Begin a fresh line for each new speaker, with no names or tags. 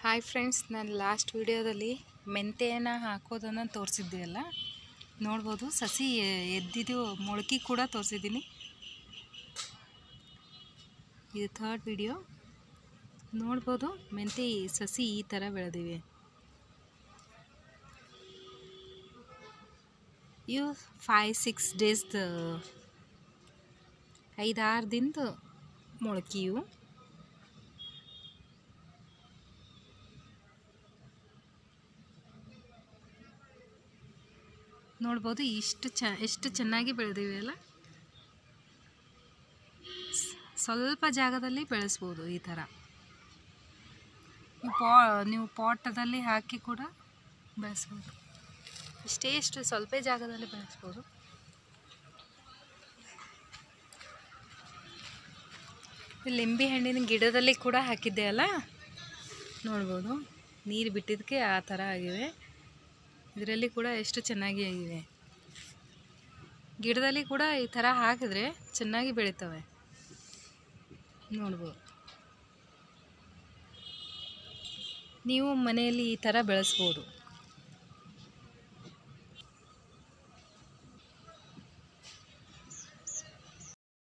Hi friends, ನಾನು last ವಿಡಿಯೋದಲ್ಲಿ ಮೆಂತೆಯನ್ನು ಹಾಕೋದನ್ನು ತೋರಿಸಿದ್ದೆ ಅಲ್ಲ, ನೋಡ್ಬೋದು. ಸಸಿ ಎದ್ದಿದ್ದು ಮೊಳಕೆ ಕೂಡ ತೋರಿಸಿದ್ದೀನಿ. ಇದು ಥರ್ಡ್ ವಿಡಿಯೋ. ನೋಡ್ಬೋದು, ಮೆಂತೆ ಸಸಿ ಈ ಥರ ಬೆಳೆದಿವೆ. ಇವು 5-6 ಡೇಸ್ದು 5-6 ದಿನದ ಮೊಳಕೆ ಇವು. ನೋಡ್ಬೋದು ಎಷ್ಟು ಚೆನ್ನಾಗಿ ಬೆಳೆದಿವೆ ಅಲ್ಲ. ಸ್ವಲ್ಪ ಜಾಗದಲ್ಲಿ ಬೆಳೆಸ್ಬೋದು ಈ ಥರ. ನೀವು ಪಾಟದಲ್ಲಿ ಹಾಕಿ ಕೂಡ ಬೆಳೆಸ್ಬೋದು. ಇಷ್ಟು ಸ್ವಲ್ಪ ಜಾಗದಲ್ಲಿ ಬೆಳೆಸ್ಬೋದು. ಲಿಂಬೆ ಹಣ್ಣಿನ ಗಿಡದಲ್ಲಿ ಕೂಡ ಹಾಕಿದ್ದೆ ಅಲ್ಲ, ನೋಡ್ಬೋದು. ನೀರು ಬಿಟ್ಟಿದ್ದಕ್ಕೆ ಆ ಥರ ಆಗಿವೆ. ಇದರಲ್ಲಿ ಕೂಡ ಎಷ್ಟು ಚೆನ್ನಾಗಿ ಆಗಿವೆ. ಗಿಡದಲ್ಲಿ ಕೂಡ ಈ ಥರ ಹಾಕಿದ್ರೆ ಚೆನ್ನಾಗಿ ಬೆಳೀತವೆ, ನೋಡ್ಬೋದು. ನೀವು ಮನೆಯಲ್ಲಿ ಈ ಥರ ಬೆಳೆಸ್ಬೋದು.